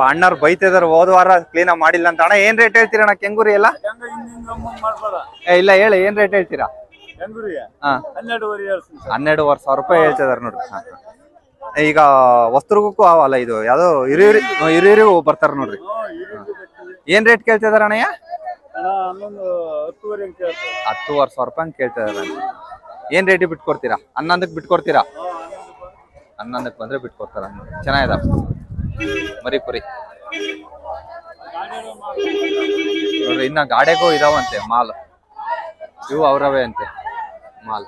ಅಣ್ಣವ್ರು ಬೈತಿದಾರೆ ಹೋದ ವಾರ ಕ್ಲೀನ್ ಮಾಡಿಲ್ಲ ಅಂತ. ಅಣ್ಣ ಏನ್ ರೇಟ್ ಹೇಳ್ತೀರಾ ಅಣ್ಣ ಕೆಂಗೂರಿ ಎಲ್ಲ? ಇಲ್ಲ ಹೇಳಿ, ಏನ್ ರೇಟ್ ಹೇಳ್ತೀರಾ? 12,500 ರೂಪಾಯಿ ಹೇಳ್ತಿದಾರೆ ನೋಡ್ರಿ. ಈಗ ವಸ್ತ್ರಗೂ ಅಲ್ಲ, ಇದು ಯಾವ್ದೋ ಹಿರಿಯರಿಗೂ ಬರ್ತಾರ ನೋಡ್ರಿ. ಏನ್ ರೇಟ್ ಕೇಳ್ತಿದಾರ ಅಣ್ಣಯ್ಯ? 10,500 ರೂಪಾಯಿ ಕೇಳ್ತಿದಾರ. ಏನ್ ರೇಟಿಗೆ ಬಿಟ್ಕೊಡ್ತೀರಾ? 11ಕ್ಕೆ ಬಿಟ್ಕೊಡ್ತೀರಾ? 11ಕ್ಕೆ ಬಂದ್ರೆ ಬಿಟ್ಕೊಡ್ತಾರ. ಚೆನ್ನಾಗಿದ ಮರಿ ಕುರಿ ನೋಡ್ರಿ. ಇನ್ನ ಗಾಡೆಗೂ ಇದಾವಂತೆ ಮಾಲ್, ಇವು ಅವ್ರವೇ ಅಂತೆ ಮಾಲ್.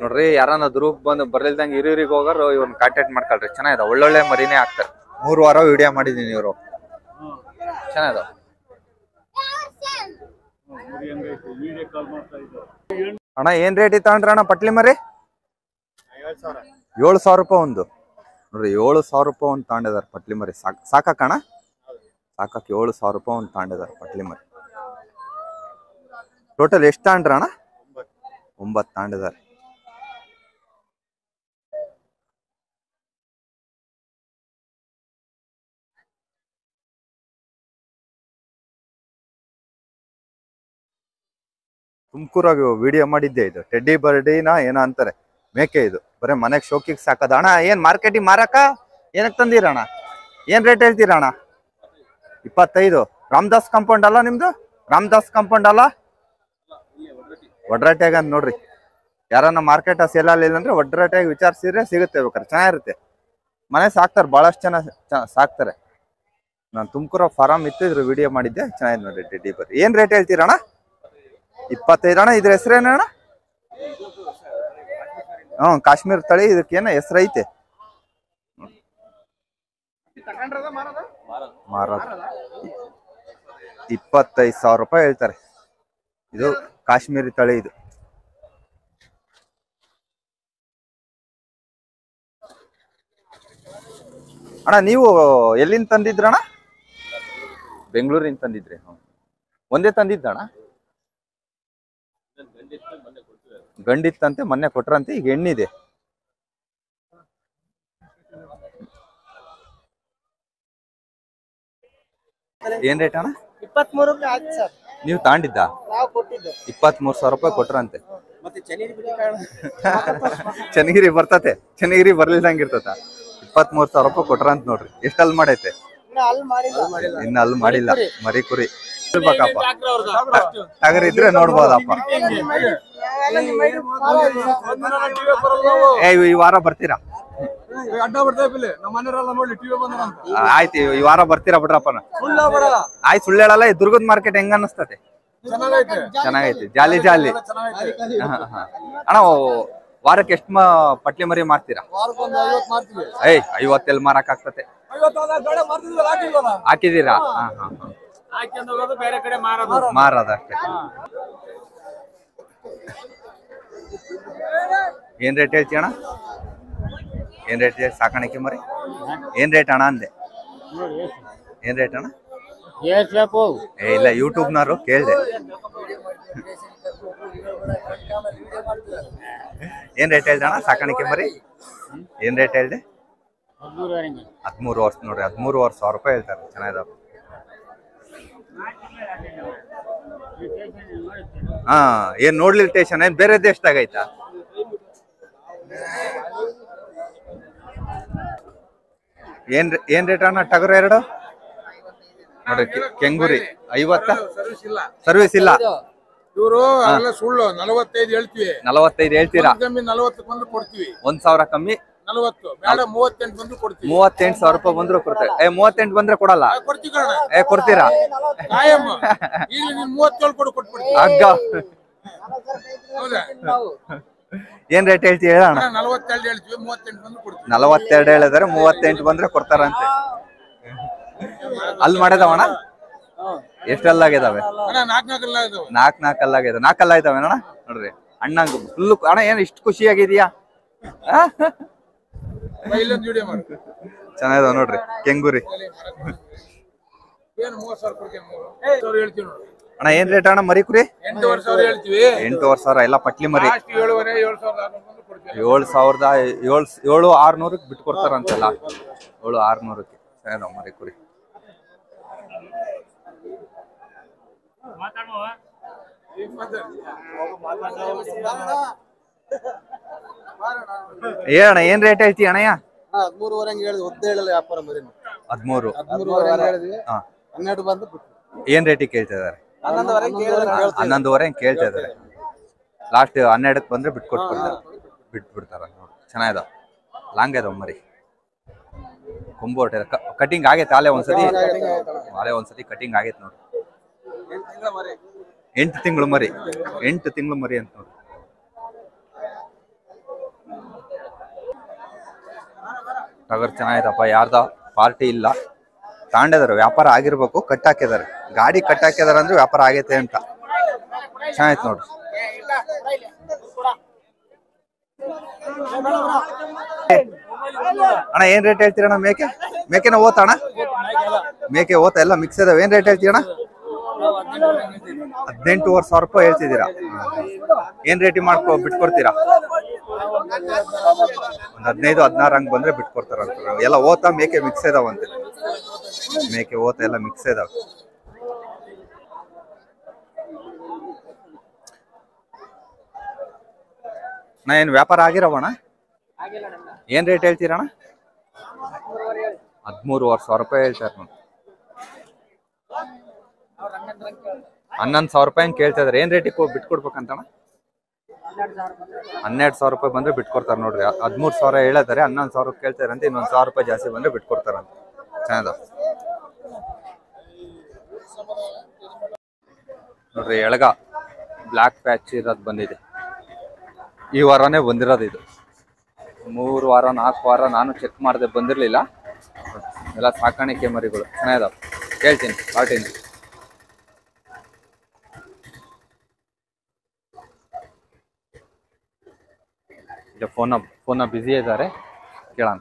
ನೋಡ್ರಿ, ಯಾರನ್ನ ದುರ್ಗ್ ಬಂದು ಬರ್ಲಿಲ್ದಂಗೆ ಹಿರಿಯರಿಗೆ ಹೋಗೋರು ಇವ್ನ ಕಾಂಟ್ಯಾಕ್ಟ್ ಮಾಡ್ಕೊಳ್ರಿ. ಚೆನ್ನಾಗಿದ, ಒಳ್ಳೊಳ್ಳೆ ಮರಿನೇ ಹಾಕ್ತಾರೆ. 3 ವಾರ ವಿಡಿಯೋ ಮಾಡಿದೀನಿ. ಇವರು ಚೆನ್ನಾಗಿದಾವ. ಅಣ್ಣ ಏನ್ ರೇಟ್ ಇತ್ತಂಡ್ರಿ ಅಣ್ಣ ಪಟ್ಲಿ ಮರಿ? 7,000 ರೂಪಾಯಿ ಒಂದು ನೋಡ್ರಿ. 7,000 ರೂಪಾಯಿ ಒಂದು ತಗೊಂಡಿದಾರೆ ಪಟ್ಲಿ ಮರಿ. ಸಾಕಣ್ಣ? ಸಾಕಕ್ಕೆ 7,000 ರೂಪಾಯಿ ಒಂದು ತಗೊಂಡಿದಾರೆ ಪಟ್ಲಿ ಮರಿ. ಟೋಟಲ್ ಎಷ್ಟು ತಗೊಂಡ್ರ ಅಣ್ಣ? 9 ತಗೊಂಡಿದಾರೆ. ತುಮಕೂರಾಗ ವಿಡಿಯೋ ಮಾಡಿದ್ದೆ. ಇದು ಟೆಡ್ಡಿ ಬರ್ಡಿನ ಏನೋ ಅಂತಾರೆ, ಮೇಕೆ. ಇದು ಬರೀ ಮನೆಗೆ ಶೋಕಿಗೆ ಸಾಕದ. ಅಣ್ಣ ಏನ್ ಮಾರ್ಕೆಟಿಗೆ ಮಾರಕ ಏನಕ್ಕೆ ತಂದಿರಣ್ಣ? ಏನ್ ರೇಟ್ ಹೇಳ್ತೀರಣ್ಣ? 25. ರಾಮದಾಸ್ ಕಾಂಪೌಂಡ್ ಅಲ್ಲ ನಿಮ್ದು? ರಾಮದಾಸ್ ಕಾಂಪೌಂಡ್ ಅಲ್ಲ, ಒಡ್ರಾಟ್ಯಾಗ ಅಂತ ನೋಡ್ರಿ. ಯಾರನ್ನ ಮಾರ್ಕೆಟ್ ಸೇಲ್ ಆಗಲಿಲ್ಲ ಅಂದ್ರೆ ಒಡ್ರಾಟ್ಯಾಗ ವಿಚಾರಿಸಿದ್ರೆ ಸಿಗುತ್ತೆ. ಬೇಕಾದ್ರೆ ಚೆನ್ನಾಗಿರುತ್ತೆ. ಮನೆ ಸಾಕ್ತಾರೆ, ಬಹಳಷ್ಟು ಜನ ಸಾಕ್ತಾರೆ. ನಾನು ತುಮಕೂರ ಫಾರಂ ಇತ್ತಿದ್ರು ವಿಡಿಯೋ ಮಾಡಿದ್ದೆ, ಚೆನ್ನಾಗಿದೆ ನೋಡ್ರಿ. ಟೆಡ್ಡಿ ಬರ್ರಿ ಏನ್ ರೇಟ್ ಹೇಳ್ತೀರಣ್ಣ? 25 ಅಣ್ಣ. ಇದ್ರ ಹೆಸರೇನಣ್ಣ? ಕಾಶ್ಮೀರ್ ತಳಿ. ಇದಕ್ಕೇನ ಹೆಸರು ಐತೆ? ಮಾರೋದು 25,000 ರೂಪಾಯಿ ಹೇಳ್ತಾರೆ. ಇದು ಕಾಶ್ಮೀರಿ ತಳಿ. ಇದು ಅಣ್ಣ ನೀವು ಎಲ್ಲಿಂದ ತಂದಿದ್ರಣ್ಣ? ಬೆಂಗಳೂರಿಂದ ತಂದಿದ್ರಿ? ಒಂದೇ ತಂದಿದ್ದಣ್ಣ? ಗಂಡಿತ್ತಂತೆ, ಮೊನ್ನೆ ಕೊಟ್ರಂತೆ. ಈಗ ಹೆಣ್ಣಿದೆ. ಏನ್ ರೇಟ್ ಅಣ್ಣ? 23 ನೀವು ತಾಂಡಿದ್ದ? 23,000 ರೂಪಾಯಿ ಕೊಟ್ರಂತೆ. ಚನ್ನಗಿರಿ ಬರ್ತತೆ, ಚನ್ನಗಿರಿ ಬರ್ಲಿಲ್ದಂಗ ಇರ್ತತ. 23,000 ರೂಪಾಯಿ ಕೊಟ್ರಂತ ನೋಡ್ರಿ. ಎಷ್ಟು ಅಲ್ಲಿ ಮಾಡೈತೆ? ಇನ್ನ ಅಲ್ಲಿ ಮಾಡಿಲ್ಲ. ಮರಿ ಕುರಿ ಇರ್ಬೇಕಪ್ಪ, ಟಗರ್ ಇದ್ರೆ ನೋಡ್ಬೋದಪ್ಪ. ಈ ವಾರ ಬರ್ತೀರಾ? ಆಯ್ತು, ಈ ವಾರ ಬರ್ತೀರಾ ಬಿಡ್ರಪ್ಪ. ಆಯ್ತು, ಸುಳ್ಳು ಹೇಳಲ್ಲ. ಈ ದುರ್ಗದ ಮಾರ್ಕೆಟ್ ಹೆಂಗ ಅನ್ನಿಸ್ತತೆ? ಚೆನ್ನಾಗೈತಿ, ಜಾಲಿ ಜಾಲಿ. ಅಣ್ಣ ವಾರಕ್ಕೆ ಎಷ್ಟು ಪಟ್ಲಿ ಮರಿ ಮಾರ್ತೀರಾ? 50 ಎಲ್ಲಿ ಮಾರಕ್ ಆಗ್ತತೆ? ಹಾಕಿದೀರಾ? ಮಾರದಷ್ಟೇ. ಏನ್ ರೇಟ್ ಹೇಳ್ತಿ ಅಣ್ಣ? ಏನ್ ರೇಟ್ ಸಾಕಾಣಿಕೆ ಮರಿ? ಏನ್ ರೇಟ್ ಅಣ್ಣ ಅಂದೆ? ಏನ್ ರೇಟ್ ಅಣ್ಣ? ಇಲ್ಲ, ಯೂಟ್ಯೂಬ್ನವರು ಕೇಳ್ದೆ. ಏನ್ ರೇಟ್ ಹೇಳ್ದೆ ಅಣ್ಣ ಸಾಕಾಣಿಕೆ ಮರಿ? ಏನ್ ರೇಟ್ ಹೇಳ್ದೆ? 13 ವರ್ಷ ನೋಡ್ರಿ. 13,000 ರೂಪಾಯಿ ಹೇಳ್ತಾರೆ. ಚೆನ್ನಾಗಿದಾವ. ಏನ್ ನೋಡ್ಲಿಲ್ಲ ಸ್ಟೇಷನ್? ಏನ್ ಬೇರೆ ದೇಶದಾಗೈತಾ? ಏನ್ ರೇಟ್ ಅಣ್ಣ ಟಗರು? 2 ನೋಡ್ರಿ. ಕೆಂಗೂರಿ 50. ಸರ್ವಿಸ್ ಇಲ್ಲ. ಇವರು ಸುಳ್ಳು 45 ಹೇಳ್ತೀವಿ. 45 ಹೇಳ್ತೀರಾ? 40 ಬಂದು ಕೊಡ್ತೀವಿ. 1,000 ಕಮ್ಮಿ. 40 ಬೇಡ, 38 ಬಂದು ಕೊಡ್ತೀವಿ. 38,000 ರೂಪಾಯಿ ಬಂದ್ರು ಕೊಡ್ತಾರೆ. 38 ಬಂದ್ರೆ ಕೊಡಲ್ಲ? ಕೊಡ್ತೀರಾ? ಈಗ ನೀನ್ 37 ಕೊಡು, ಕೊಟ್ಬಿಡ್ತೀವಿ. ಅಗ್ಗ ಏನ್ ರೇಟ್ ಹೇಳ್ತೀವಿ ಹೇಳೋಣ? 42 ಹೇಳ್ತೀವಿ, 38 ಬಂದು ಕೊಡ್ತೀವಿ. 42 ಹೇಳಿದಾರೆ, 38 ಬಂದ್ರೆ ಕೊಡ್ತಾರಂತೆ. ಅಲ್ಲಿ ಮಾಡಿದವಣ್ಣ? ಎಷ್ಟೆಲ್ಲಾಗಿದಾವೆ? 4 ಅಲ್ಲಾಗಿದಾವೆ. 4 ಅಲ್ಲ ಇದಾವೆ ಅಣ್ಣ. ನೋಡ್ರಿ ಅಣ್ಣಂಗ ಫುಲ್. ಅಣ್ಣ ಏನ್ ಇಷ್ಟು ಖುಷಿಯಾಗಿದೆಯಾ? ಚೆನ್ನಾಗಿದಾವ ನೋಡ್ರಿ ಕೆಂಗೂರಿ. ಅಣ್ಣ ಏನ್ ರೇಟ್ ಅಣ್ಣ ಮರಿ ಕುರಿ? 8,500 ಹೇಳ್ತೀವಿ. 8,500 ಎಲ್ಲ ಪಟ್ಲಿ ಮರಿ. 7,600ಕ್ಕೆ ಬಿಟ್ಟು ಕೊಡ್ತಾರಂತೆಲ್ಲ. 7,600ಕ್ಕೆ ಚೆನ್ನಾಗಿದಾವ ಮರಿ ಕುರಿ. ಏನ ಏನ್ ರೇಟ್ ಹೇಳ್ತಿ ಅಣ್ಣಯ್ಯ? 13 ಹೇಳಿದ್ವಿ, 17 ವ್ಯಾಪಾರ ಮರಿ 13. 13 ಹೇಳಿದ್ವಿ. ಹಾ 12 ಬಂದು ಏನ್ ರೇಟಿಗೆ ಕೇಳ್ತಾ ಇದಾರೆ? 11,500 ಕೇಳ್ತಾ ಇದಾರೆ. ಲಾಸ್ಟ್ 12ಕ್ಕೆ ಬಂದ್ರೆ ಬಿಟ್ಬಿಡ್ತಾರ ನೋಡಿ. ಚೆನ್ನಾಗಿದಾವ, ಲಾಂಗ್ ಇದಾವ ಮರಿ. ಕೊಂಬು ಕಟಿಂಗ್ ಆಗೈತೆ ಆಲೆ ಒಂದ್ಸತಿ ಕಟಿಂಗ್ ಆಗೈತೆ ನೋಡಿ. 8 ತಿಂಗಳು ಮರಿ, 8 ತಿಂಗಳು ಮರಿ ಅಂತ ನೋಡಿ. ಟಗರ್ ಚೆನ್ನಾಗಿದಪ್ಪ. ಯಾರ್ದ ಪಾರ್ಟಿ ಇಲ್ಲ, ತಾಂಡಿದಾರೆ. ವ್ಯಾಪಾರ ಆಗಿರ್ಬೇಕು, ಕಟ್ಟಾಕಿದಾರೆ. ಗಾಡಿ ಕಟ್ಟಾಕಿದಾರೆ ಅಂದ್ರೆ ವ್ಯಾಪಾರ ಆಗೈತೆ ಅಂತ. ಚೆನ್ನಾಯ್ತು ನೋಡ್ರಿ. ಅಣ್ಣ ಏನ್ ರೇಟ್ ಹೇಳ್ತೀರಣ್ಣ? ಮೇಕೆನ ಓತ ಅಣ್ಣ? ಮೇಕೆ ಓತ ಎಲ್ಲ ಮಿಕ್ಸ್ ಇದಾವೆ. ಏನ್ ರೇಟ್ ಹೇಳ್ತೀರಣ್ಣ? 18,500 ರೂಪಾಯಿ ಹೇಳ್ತಿದ್ದೀರಾ. ಏನ್ ರೇಟಿ ಬಿಟ್ಕೊಡ್ತೀರಾ? ಒಂದ್ 15-16 ಹಂಗ್ ಬಂದ್ರೆ ಬಿಟ್ಕೊಡ್ತಾರಂತ. ಎಲ್ಲ ಓತ ಮೇಕೆ ಮಿಕ್ಸ್ ಇದಾವಂತೆ. ಮೇಕೆ ಓತ ಎಲ್ಲ ಮಿಕ್ಸ್ ಇದಾವೆ. ನಾ ಏನ್ ವ್ಯಾಪಾರ ಆಗಿರವಣ? ಏನ್ ರೇಟ್ ಹೇಳ್ತೀರಣ್ಣ? 13,500 ರೂಪಾಯಿ ಹೇಳ್ತಾರೆ ನೋಡಿ. 11,000 ರೂಪಾಯಿ ಕೇಳ್ತಾ ಇದಾರೆ. ಏನ್ ರೇಟಿಗೆ ಬಿಟ್ಕೊಡ್ಬೇಕಂತಣ್ಣ? 12,000 ರೂಪಾಯಿ ಬಂದ್ರೆ ಬಿಟ್ಕೊಡ್ತಾರೆ ನೋಡ್ರಿ. 13,000 ಹೇಳಿದಾರೆ, 11,000 ಕೇಳ್ತಾರೆ ಅಂತ. ಇನ್ನೊಂದ್ 1,000 ರೂಪಾಯಿ ಜಾಸ್ತಿ ಬಂದ್ರೆ ಬಿಟ್ಕೊಡ್ತಾರಂತ. ಚೆನ್ನಾದ ನೋಡ್ರಿ. ಎಳಗ ಬ್ಲಾಕ್ ಪ್ಯಾಚ್ ಇರೋದು ಬಂದಿದೆ. ಈ ವಾರನೇ ಬಂದಿರೋದು ಇದು. 3 ವಾರ 4 ವಾರ ನಾನು ಚೆಕ್ ಮಾಡಿದೆ, ಬಂದಿರ್ಲಿಲ್ಲ. ಎಲ್ಲ ಸಾಕಾಣಿಕೆ ಮರಿಗಳು ಚೆನ್ನಾಗಿದಾವ. ಕೇಳ್ತೀನಿ ಪಾರ್ಟಿನ. ಫೋನ ಬ್ಯುಸಿ ಇದ್ದಾರೆ, ಕೇಳೋಣ.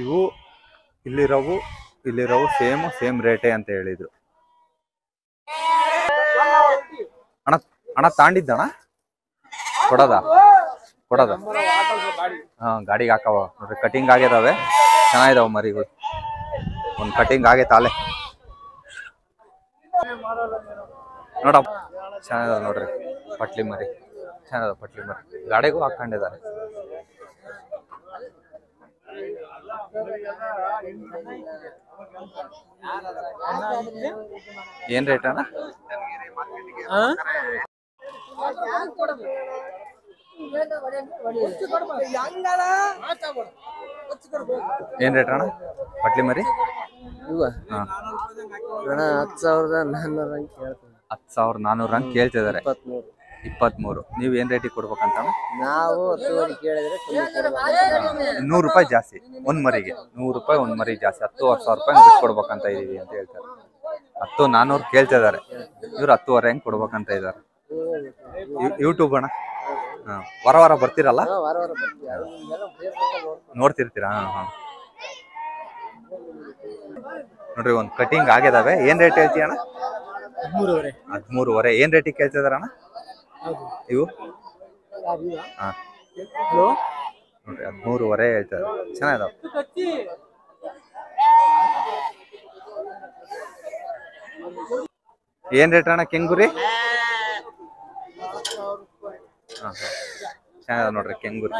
ಇವು ಇಲ್ಲಿರೋವು ಸೇಮ್ ರೇಟೇ ಅಂತ ಹೇಳಿದ್ರು. ಅಣ್ಣ ತಾಂಡಿದ್ದಣ್ಣ ಕೊಡೋದ ಹಾ ಗಾಡಿಗೆ ಹಾಕವ ನೋಡ್ರಿ. ಕಟಿಂಗ್ ಆಗಿದಾವೆ, ಚೆನ್ನಾಗಿದಾವ ಮರಿಗಳು. ಒಂದ್ ಕಟಿಂಗ್ ಆಗೈತೆ ಆಲೆ ನೋಡಪ್ಪ. ಚೆನ್ನಾಗಿದಾವ ನೋಡ್ರಿ ಪಟ್ಲಿ ಮರಿ. ಚೆನ್ನಾಗಿದಾವ ಪಟ್ಲಿ ಮರಿ. ಗಾಡಿಗೂ ಹಾಕೊಂಡಿದ್ದಾರೆ. ಏನ್ ರೇಟ್ ಅಣ್ಣ? ಏನ್ ರೇಟ್ ಅಣ್ಣ ಪಟ್ಲಿ ಮರಿ? 10,400 ಹಂಗೆ ಕೇಳ್ತಿದಾರೆ. 23. ನೀವ್ ಏನ್ ರೇಟಿಗೆ ಕೊಡ್ಬೇಕಂತ? ನಾವು 10 ಕೇಳಿದ್ರೆ 100 ರೂಪಾಯಿ ಜಾಸ್ತಿ ಒಂದ್ ಮರಿಗೆ. 100 ರೂಪಾಯಿ ಒಂದ್ ಮರಿ ಜಾಸ್ತಿ. 10,000 ರೂಪಾಯಿ ಬಿಟ್ಕೊಡ್ಬೇಕಂತ ಇದೀವಿ ಅಂತ ಹೇಳ್ತಾರೆ. 10,400 ಕೇಳ್ತಿದಾರೆ. ಇವ್ರು 10,500 ಹೆಂಗ್ ಕೊಡ್ಬೇಕಂತ ಇದಾರೆ. ಯೂಟ್ಯೂಬ್ ಅಣ್ಣ? ವಾರ ಬರ್ತೀರಲ್ಲ, ನೋಡ್ತಿರ್ತೀರಾ? ನೋಡ್ರಿ ಒಂದ್ ಕಟಿಂಗ್ ಆಗಿದಾವೆ. ಏನ್ ರೇಟ್ ಹೇಳ್ತೀಯ ಅಣ್ಣ? 13,500. ಏನ್ ರೇಟಿಗೆ ಕೇಳ್ತಿದಾರ ಅಣ್ಣ ಇವು? ನೋಡ್ರಿ 13,500 ಹೇಳ್ತಾರೆ. ಚೆನ್ನಾಗಿದಾವ. ಏನ್ ರೇಟ್ ಅಣ್ಣ ಕೆಂಗುರಿ? ಚೆನ್ನಾಗಿದಾವ ನೋಡ್ರಿ ಕೆಂಗುರಿ.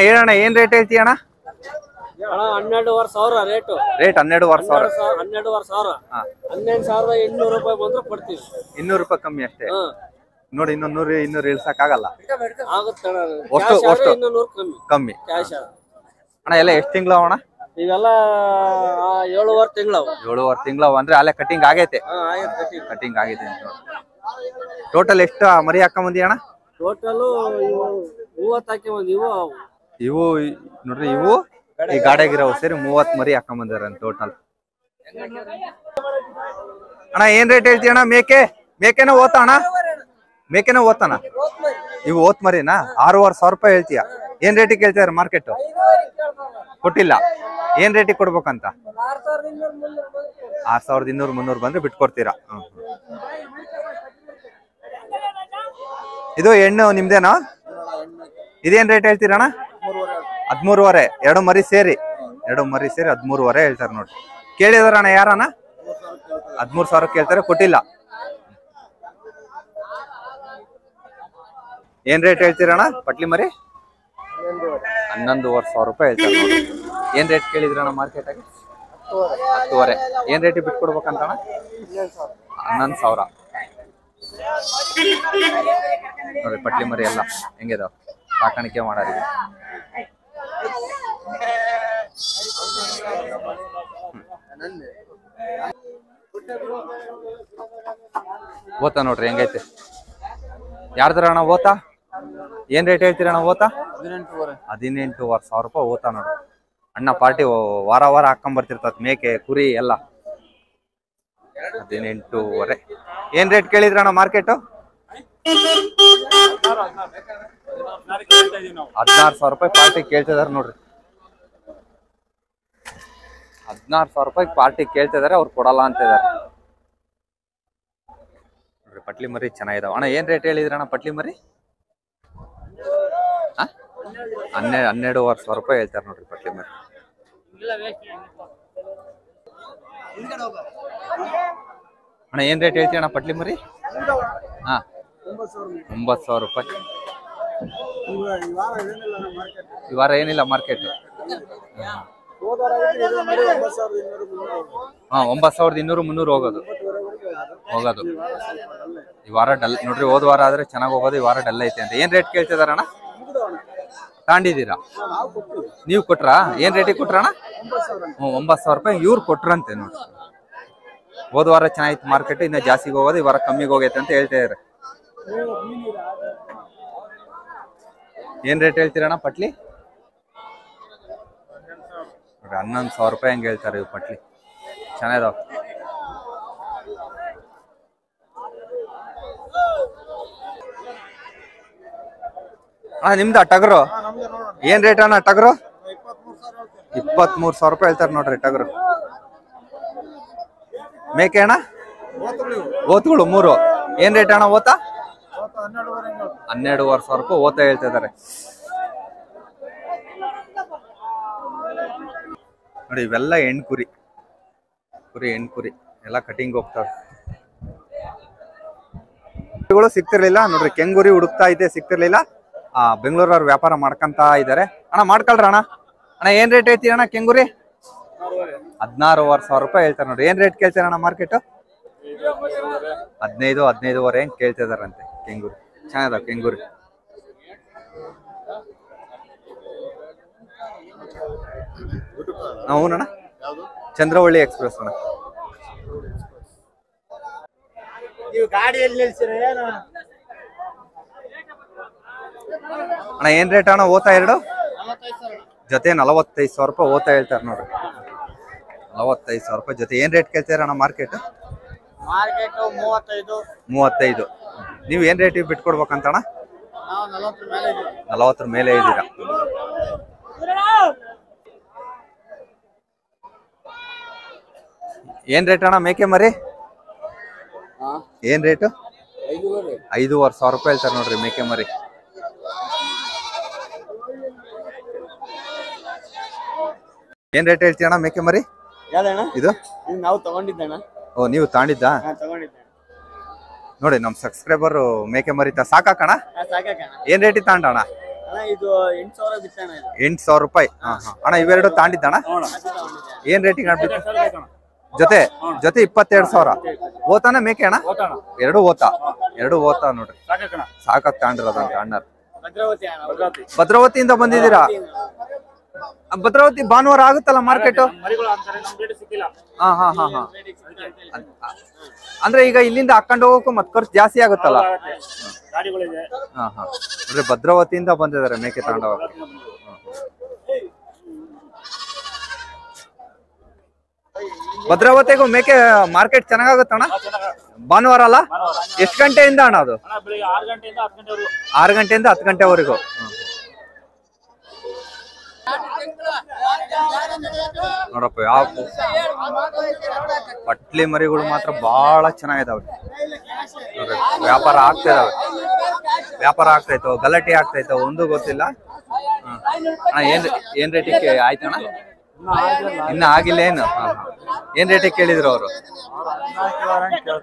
ಹೇಳಣ್ಣ ಏನ್ ರೇಟ್ ಹೇಳ್ತೀಯ ಅಣ್ಣ? 12,500 ರೇಟ್. 12,500. 12,500. 11,800 ರೂಪಾಯಿ ಬಂದ್ರೆ ಕೊಡ್ತೀವಿ. 200 ರೂಪಾಯಿ ಕಮ್ಮಿ ಅಷ್ಟೇ ನೋಡಿ. 200 ಇಳ್ಸಕ್ಕಾಗಲ್ಲ. ಅಷ್ಟು ಕಮ್ಮಿ ಅಣ್ಣ. ಎಲ್ಲ ಎಷ್ಟು ತಿಂಗಳು ಅಣ್ಣ ಇವೆಲ್ಲ? 7.5 ತಿಂಗಳವ. 7.5 ತಿಂಗಳವ ಅಂದ್ರೆ ಅಲ್ಲೇ ಕಟಿಂಗ್ ಆಗೈತೆ. ಕಟಿಂಗ್ ಆಗೈತೆ ಅಂತ. ಟೋಟಲ್ ಎಷ್ಟು ಮರಿ ಹಾಕೊಂಬಂದಿ ಅಣ್ಣ? ಟೋಟಲ್ 30 ಹಾಕೊಂಬಂದಿವು. ಇವು ನೋಡ್ರಿ, ಇವು ಈ ಗಾಡಿಯಾಗಿರೋ ಸೇರಿ 30 ಮರಿ ಹಾಕೊಂಬಂದಾರ ಟೋಟಲ್. ಅಣ್ಣ ಏನ್ ರೇಟ್ ಹೇಳ್ತೀಯ ಅಣ್ಣ ಮೇಕೆ? ಮೇಕೆನ ಓದ್ತಾಣ ಮೇಕೆನ ಓದ್ತಾನ ಇವು ಓತ್ ಮರಿನಾ 6,500 ರೂಪಾಯಿ ಹೇಳ್ತೀಯ ಏನ್ ರೇಟಿಗೆ ಕೇಳ್ತಿದಾರೆ ಮಾರ್ಕೆಟ್ ಕೊಟ್ಟಿಲ್ಲ ಏನ್ ರೇಟಿಗೆ ಕೊಡ್ಬೇಕಂತ 6,200-300 ಬಂದ್ರೆ ಬಿಟ್ಕೊಡ್ತೀರಾ ಇದು ಹೆಣ್ಣು ನಿಮ್ದೇನಾ ಇದೇನ್ ರೇಟ್ ಹೇಳ್ತೀರಣ್ಣ 13,500 ಎರಡು ಮರಿ ಸೇರಿ 13,500 ಹೇಳ್ತಾರೆ ನೋಡಿ ಕೇಳಿದಾರಣ್ಣ ಯಾರಣ್ಣ 13,000 ಕೇಳ್ತಾರೆ ಕೊಟ್ಟಿಲ್ಲ ಏನ್ ರೇಟ್ ಹೇಳ್ತೀರಣ್ಣ ಪಟ್ಲಿ ಮರಿ 11,500 ರೂಪಾಯಿ ಹೇಳ್ತಾರೆ ನೋಡಿ ಏನ್ ರೇಟ್ ಕೇಳಿದ್ರಣ್ಣ ಮಾರ್ಕೆಟ್ ಆಗಿ 10,500 ಏನ್ ರೇಟಿಗೆ ಬಿಟ್ಕೊಡ್ಬೇಕಂತಣ್ಣ 11,000 ನೋಡಿ ಪಟ್ಲಿ ಮರಿ ಎಲ್ಲ ಹೆಂಗಿದಾವ ಸಾಕಾಣಿಕೆ ಮಾಡೋರಿಗೆ ಓತಾ ನೋಡ್ರಿ ಹೆಂಗೈತೆ ಯಾರ್ದಾರ ಅಣ್ಣ ಓತಾ ಏನ್ ರೇಟ್ ಹೇಳ್ತೀರಣ್ಣ ಓತಾ 18,500 ರೂಪಾಯಿ ಓತಾ ನೋಡ್ರಿ ಅಣ್ಣ ಪಾರ್ಟಿ ವಾರ ವಾರ ಹಾಕೊಂಡ್ ಬರ್ತಿರ್ತತ್ ಮೇಕೆ ಕುರಿ ಎಲ್ಲ 18,500 ಏನ್ ರೇಟ್ ಕೇಳಿದ್ರಣ್ಣ ಮಾರ್ಕೆಟ್ 16,000 ರೂಪಾಯಿ ಪಾರ್ಟಿ ಕೇಳ್ತಿದಾರೆ ನೋಡ್ರಿ 16,000 ರೂಪಾಯಿ ಪಾರ್ಟಿ ಕೇಳ್ತಿದಾರೆ ಅವ್ರು ಕೊಡಲ್ಲ ಅಂತ ಇದಾರೆ ನೋಡ್ರಿ ಪಟ್ಲಿ ಮರಿ ಚೆನ್ನಾಗಿದಾವ ಅಣ್ಣ ಏನ್ ರೇಟ್ ಹೇಳಿದ್ರಣ್ಣ ಪಟ್ಲಿ ಮರಿ 12,500 ರೂಪಾಯಿ ಹೇಳ್ತಾರೆ ನೋಡ್ರಿ ಪಟ್ಲಿ ಮರಿ ಅಣ್ಣ ಏನ್ ರೇಟ್ ಹೇಳ್ತೀಯ ಅಣ್ಣ ಪಟ್ಲಿ ಮರಿ 9,000 ರೂಪಾಯಿ ಈ ವಾರ ಏನಿಲ್ಲ ಮಾರ್ಕೆಟ್ 9,200-300 ಹೋಗೋದು ಈ ವಾರ ಡಲ್ ನೋಡ್ರಿ ಹೋದ್ ವಾರ ಆದ್ರೆ ಚೆನ್ನಾಗಿ ಹೋಗೋದು ಈ ವಾರ ಡಲ್ ಐತೆ ಅಂತ ಏನ್ ರೇಟ್ ಕೇಳ್ತಿದಾರಣ್ಣ ತಾಂಡಿದ್ದೀರಾ ನೀವು ಕೊಟ್ರಾ ಏನ್ ರೇಟಿಗೆ ಕೊಟ್ರಣ್ಣ 9,000 ರೂಪಾಯಿ ಇವ್ರು ಕೊಟ್ರಂತೆ ನೋಡ್ರಿ ಹೋದ್ ವಾರ ಚೆನ್ನಾಗಿತ್ತು ಮಾರ್ಕೆಟ್ ಇನ್ನ ಜಾಸ್ತಿಗೆ ಹೋಗೋದು ಈ ವಾರ ಕಮ್ಮಿಗೆ ಹೋಗೈತೆ ಅಂತ ಹೇಳ್ತಾ ಇದಾರೆ ಏನ್ ರೇಟ್ ಹೇಳ್ತೀರಣ್ಣ ಪಟ್ಲಿ 11,000 ರೂಪಾಯಿ ಹಂಗೆ ಹೇಳ್ತಾರೆ ಇವು ಪಟ್ಲಿ ಚೆನ್ನಾಗಿದಾವ ನಿಮ್ದ ಟಗರು ಏನ್ ರೇಟ್ ಅಣ್ಣ ಟಗರು 23,000 ರೂಪಾಯಿ ಹೇಳ್ತಾರೆ ನೋಡ್ರಿ ಟಗರು ಮೇಕೆ ಅಣ್ಣ ಓತ್ಗಳು 3 ಏನ್ ರೇಟ್ ಅಣ್ಣ ಓತಾ 12,500 ರೂಪಾಯಿ ಓತಾ ಹೇಳ್ತಾ ಇದಾರೆ ನೋಡಿ ಇವೆಲ್ಲ ಹೆಣ್ಕುರಿ ಹೆಣ್ಕುರಿ ಎಲ್ಲ ಕಟಿಂಗ್ ಹೋಗ್ತಾವೆ ಸಿಗ್ತಿರ್ಲಿಲ್ಲ ನೋಡ್ರಿ ಕೆಂಗುರಿ ಹುಡುಕ್ತಾ ಐತೆ ಸಿಗ್ತಿರ್ಲಿಲ್ಲ ಬೆಂಗಳೂರವ್ರು ವ್ಯಾಪಾರ ಮಾಡ್ಕಂತ ಇದಾರೆ ಅಣ್ಣ ಮಾಡ್ಕೊಳ್ರ ಅಣ್ಣ ಏನ್ ರೇಟ್ ಹೇಳ್ತೀರ ಅಣ್ಣ ಕೆಂಗುರಿ 16,500 ರೂಪಾಯಿ ಹೇಳ್ತಾರೆ ನೋಡ್ರಿ ಏನ್ ರೇಟ್ ಕೇಳ್ತೀರ ಅಣ್ಣ ಮಾರ್ಕೆಟ್ 15,500 ಹೆಂಗ್ ಕೇಳ್ತಿದಾರಂತೆ ಕೆಂಗುರಿ ಚೆನ್ನಾಗಿದಾವ ಕೆಂಗುರಿ ಹೂನಣ್ಣ ಚಂದ್ರವಳ್ಳಿ ಎಕ್ಸ್ಪ್ರೆಸ್ ಅಣ್ಣ ಅಣ್ಣ ಏನ್ ರೇಟ್ ಅಣ್ಣ ಓತಾ ಎರಡು ಜೊತೆ 45,000 ರೂಪಾಯಿ ಓತಾ ಹೇಳ್ತಾರೆ ನೋಡ್ರಿ 45,000 ರೂಪಾಯಿ ಜೊತೆ ಏನ್ ರೇಟ್ ಕೇಳ್ತೀರ ಅಣ್ಣ ಮಾರ್ಕೆಟ್ 35 ನೀವ್ ಏನ್ ರೇಟ್ ಬಿಟ್ಕೊಡ್ಬೇಕಂತಣ್ಣ 40 ಮೇಲೆ ಇದ್ದೀರಾ ಏನ್ ರೇಟ್ ಅಣ್ಣ ಮೇಕೆ ಮರಿ ಏನ್ ರೇಟು 5,500 ರೂಪಾಯಿ ಹೇಳ್ತಾರೆ ನೋಡ್ರಿ ಮೇಕೆ ಮರಿ ಏನ್ ರೇಟ್ ಹೇಳ್ತೀಯ ಅಣ್ಣ ಮೇಕೆ ಮರಿ ಇದು ನಾವು ತಗೊಂಡಿದ್ದಣ್ಣ ಓ ನೀವು ತಾಂಡಿದ್ದ ನೋಡಿ ನಮ್ ಸಬ್ಸ್ಕ್ರೈಬರ್ ಮೇಕೆ ಮರಿ ಸಾಕಾಕಣ ಏನ್ ರೇಟಿ ತಾಂಡಣ ಇದು 8,000 ಬಿತ್ತಣ್ಣ 8,000 ರೂಪಾಯಿ ಅಣ್ಣ ಇವೆರಡು ತಾಂಡಿದ್ದಣ್ಣ ಏನ್ ರೇಟಿಗೆ ಜೊತೆ 22,000 ಓತಾನ ಮೇಕೆ ಅಣ್ಣ ಎರಡು ಓತಾ ನೋಡ್ರಿ ಸಾಕಾಗ್ ತಾಂಡಿರೋದಂತ ಅಣ್ಣರ್ ಭದ್ರಾವತಿಯಿಂದ ಬಂದಿದ್ದೀರಾ ಭದ್ರಾವತಿ ಭಾನುವಾರ ಆಗುತ್ತಲ್ಲ ಮಾರ್ಕೆಟ್ ಅಂದ್ರೆ ಈಗ ಇಲ್ಲಿಂದ ಹಾಕೊಂಡು ಹೋಗಕ್ಕೂ ಮತ್ ಖರ್ಚು ಜಾಸ್ತಿ ಆಗುತ್ತಲ್ಲ ಅಂದ್ರೆ ಭದ್ರಾವತಿಯಿಂದ ಬಂದಿದ್ದಾರೆ ಮೇಕೆ ತಗೊಂಡವ ಭದ್ರಾವತಿಗೂ ಮೇಕೆ ಮಾರ್ಕೆಟ್ ಚೆನ್ನಾಗಾಗುತ್ತಣ್ಣ ಭಾನುವಾರ ಅಲ್ಲ? ಎಷ್ಟು ಗಂಟೆಯಿಂದ ಅಣ್ಣ ಅದು? ಬೆಳಿಗ್ಗೆ 6 ಗಂಟೆಯಿಂದ 10 ಗಂಟೆವರೆಗೂ. 6 ಗಂಟೆಯಿಂದ 10 ಗಂಟೆವರೆಗೂ. ನೋಡಪ್ಪ ಯಾವ ಪಟ್ಲಿ ಮರಿಗಳು ಮಾತ್ರ ಬಹಳ ಚೆನ್ನಾಗಿದಾವೆ. ವ್ಯಾಪಾರ ಆಗ್ತಾ ಇದಾವೆ, ವ್ಯಾಪಾರ ಆಗ್ತಾಯ್ತು, ಗಲಾಟೆ ಆಗ್ತಾಯ್ತು, ಒಂದು ಗೊತ್ತಿಲ್ಲ. ಅಣ್ಣ ಏನ್ ರೇಟಿಗೆ ಆಯ್ತಣ್ಣ? ಇನ್ನ ಆಗಿಲ್ಲ ಏನು? ಏನ್ ರೇಟಿಗೆ ಕೇಳಿದ್ರು ಅವರು?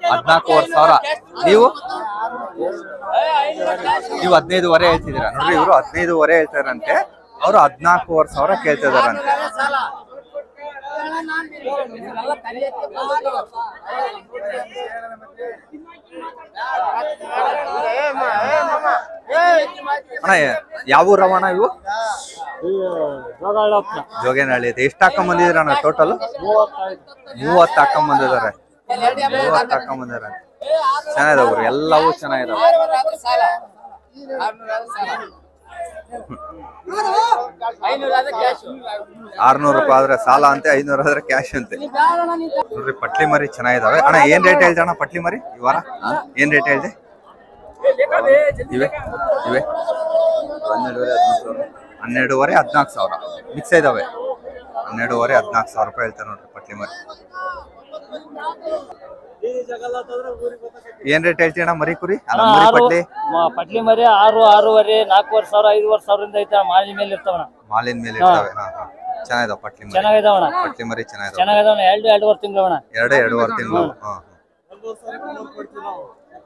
14,500. ನೀವು 15,500 ಹೇಳ್ತಿದ್ದೀರಾ ನೋಡ್ರಿ. ಇವರು 15,500 ಹೇಳ್ತಾರಂತೆ, ಅವರು 14,500 ಕೇಳ್ತಾ ಇದಾರಂತೆ. ಅಣ್ಣ ಯಾವ ಊರವಣ್ಣ ಇವು? ಜೋಗೇನಹಳ್ಳಿ. ಎಷ್ಟು ಹಾಕೊಂಡ್ ಬಂದಿದ್ದೀರ ಅಣ್ಣ ಟೋಟಲ್? 30 ಹಾಕೊಂಡ್ ಬಂದಿದ್ದಾರೆ. 30 ಹಾಕೊಂಡ್ ಬಂದಿದ್ದಾರೆ. ಚೆನ್ನಾಗಿದಾವ್ರಿ, ಎಲ್ಲವೂ ಚೆನ್ನಾಗಿದಾವೆ. 600 ರೂಪಾಯಿ ಆದ್ರೆ ಸಾಲ ಅಂತೆ, 500 ಆದ್ರೆ ಕ್ಯಾಶ್ ಅಂತೆ. ನೋಡ್ರಿ ಪಟ್ಲಿ ಮರಿ ಚೆನ್ನಾಗಿದಾವೆ. ಅಣ್ಣ ಏನ್ ರೇಟ್ ಹೇಳ್ದೆ ಅಣ್ಣ ಪಟ್ಲಿ ಮರಿ ಈ ವಾರ? ಏನ್ ರೇಟ್ ಹೇಳ್ದೆ? ಇವೆ 12,500, 14,000 ಮಿಕ್ಸ್ ಇದಾವೆ. 12,500-14,000 ರೂಪಾಯಿ ಹೇಳ್ತಾರೆ ನೋಡ್ರಿ ಪಟ್ಲಿ ಮರಿ. ಏನ್ ರೇಟ್ ಹೇಳ್ತೀಯ ಅಣ್ಣ ಮರಿ ಕುರಿ? ಪಟ್ಲಿ ಮರಿ 6, 6,500, 4,500, 5,500 ಐತ. ಮಾಲಿನ ಮೇಲೆ ಇರ್ತಾವಣ. ಮಾಲಿನ ಮೇಲೆ ಇರ್ತಾವೆ. ಚೆನ್ನಾಗಿದಾವ ಪಟ್ಲಿ ಮರಿ. ಚೆನ್ನಾಗಿದಾವಣ. ಪಟ್ಲಿ ಮರಿ ಚೆನ್ನಾಗಿದಾವ. 2-2.5 ತಿಂಗಳವಣ. 2-2.5 ತಿಂಗಳು.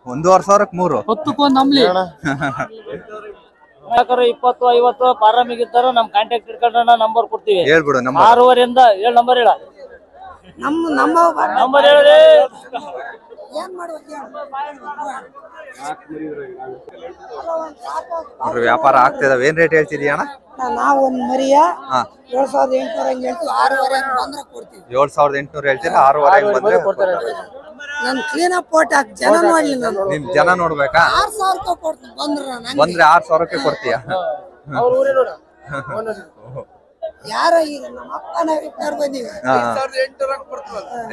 1,500ಕ್ಕೆ 3. 10 ನಮ್ಲಿ 20-50 ಪಾರಾಮಿಗೆ ಇರ್ತಾರ. ನಮ್ ಕಾಂಟ್ಯಾಕ್ಟ್ ಇಟ್ಕೊಂಡ್ರೆ ನಂಬರ್ ಕೊಡ್ತೀವಿ. ಹೇಳ್ಬಿಡು ನಂಬರ್. 6,500 ಹೇಳ ನಂಬರ್ ಹೇಳ. ನಂಬರ್ ಹೇಳ್ರಿ. ನೋಡ್ರಿ ವ್ಯಾಪಾರ ಆಗ್ತಿದಾವೆ. ಏನ್ ರೇಟ್ ಹೇಳ್ತಿದೀಯ ಅಣ್ಣ? ನಾವು ಒಂದ್ ಮರಿಯ 7,800 ಹಂಗೆ ಹೇಳ್ತೀವಿ. 6,500 ಬಂದ್ರೆ ಕೊಡ್ತೀವಿ. 7,800 ಹೇಳ್ತೀರಾ? 6,500 ಬಂದ್ರೆ ನಾನು ಕ್ಲೀನ್ ಅಪ್ ಫೋಟೋ ಹಾಕಿ ಜನ ನೋಡ್ಲಿ. ನಾನು ನಿಮ್ ಜನ ನೋಡ್ಬೇಕಾ? 6,000 ರೂಪಾಯಿ ಕೊಡ್ತೀನಿ ಬಂದ್ರೆ 6,000ಕ್ಕೆ ಕೊಡ್ತೀಯ? ಯಾರ ಈಗ ನಮ್ಮ ಅಪ್ಪನ ಬಿಟ್ಟಾರ ಬಂದೀವಿ.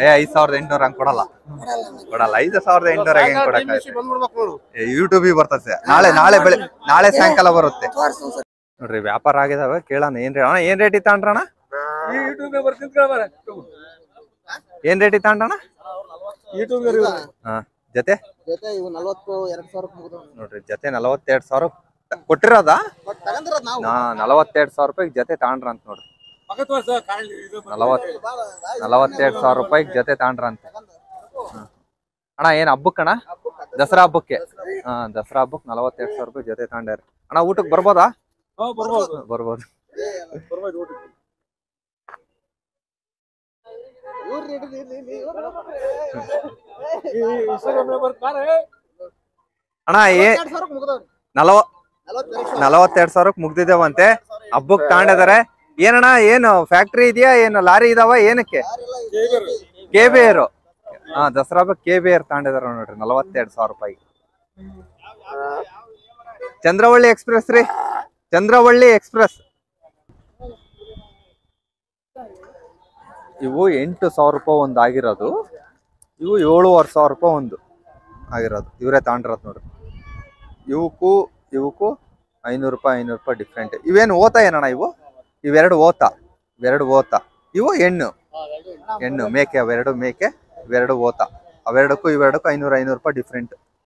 5,800 ಹಂಗ್ ಕೊಡಲ್ಲ. 5,800 ಹೆಂಗ್ ಕೊಡಕ್? ಯೂಟ್ಯೂಬ್ ಬರ್ತದೆ. ನಾಳೆ ಸಾಯಂಕಾಲ ಬರುತ್ತೆ ನೋಡ್ರಿ. ವ್ಯಾಪಾರ ಆಗಿದಾವೆ. ಕೇಳೋಣ ಏನ್ ರೇಟ್? ಏನ್ ರೇಟ್ ಇತ್ತಣ್ಣ? ಏನ್ ರೇಟ್ ಇತ್ತಣ್ಣ? ಜೊತೆ ನೋಡ್ರಿ ಜೊತೆ 42,000 ಕೊಟ್ಟಿರೋದ? 42,000 ರೂಪಾಯಿಗೆ ಜೊತೆ ತಾಂಡ್ರ ಅಂತ ನೋಡ್ರಿ. 42,000 ರೂಪಾಯಿಗೆ ಜೊತೆ ತಾಂಡ್ರ ಅಂತ ಅಣ್ಣ. ಏನ್ ಹಬ್ಬಕ್ಕಣ್ಣ? ದಸರಾ ಹಬ್ಬಕ್ಕೆ. ದಸರಾ ಹಬ್ಬಕ್ಕೆ 42,000 ರೂಪಾಯಿ ಜೊತೆ ತಾಂಡ್ಯಾರ ಅಣ್ಣ. ಊಟಕ್ಕೆ ಬರ್ಬೋದಾ? ಬರ್ಬೋದು. ಅಣ್ಣ 42,000ಕ್ಕೆ ಮುಗ್ದಿದ್ದೇವಂತೆ. ಹಬ್ಬಕ್ಕೆ ತಾಂಡಿದಾರೆ. ಏನಣ್ಣ ಏನು ಫ್ಯಾಕ್ಟ್ರಿ ಇದೆಯಾ? ಏನು ಲಾರಿ ಇದಾವ? ಏನಕ್ಕೆ? KBR. ದಸರಾ ಹಬ್ಬಕ್ಕೆ KBR ತಾಂಡಿದಾರ ನೋಡ್ರಿ 42,000 ರೂಪಾಯಿ. ಚಂದ್ರವಳ್ಳಿ ಎಕ್ಸ್ಪ್ರೆಸ್ ರೀ, ಚಂದ್ರವಳ್ಳಿ ಎಕ್ಸ್ಪ್ರೆಸ್. ಇವು 8,000 ರೂಪಾಯಿ ಒಂದು ಆಗಿರೋದು. ಇವು 7,500 ರೂಪಾಯಿ ಒಂದು ಆಗಿರೋದು. ಇವರೇ ತಾಂಡಿರೋದು ನೋಡ್ರಿ. ಇವಕ್ಕೂ 500 ರೂಪಾಯಿ ಡಿಫ್ರೆಂಟ್. ಇವೇನು ಓತಾ ಏನಣ್ಣ? ಇವೆರಡು ಓತಾ. ಇವು ಹೆಣ್ಣು ಮೇಕೆ. ಅವೆರಡು ಮೇಕೆ, ಇವೆರಡು ಓತಾ. ಅವೆರಡಕ್ಕೂ 500 ರೂಪಾಯಿ ಡಿಫ್ರೆಂಟ್.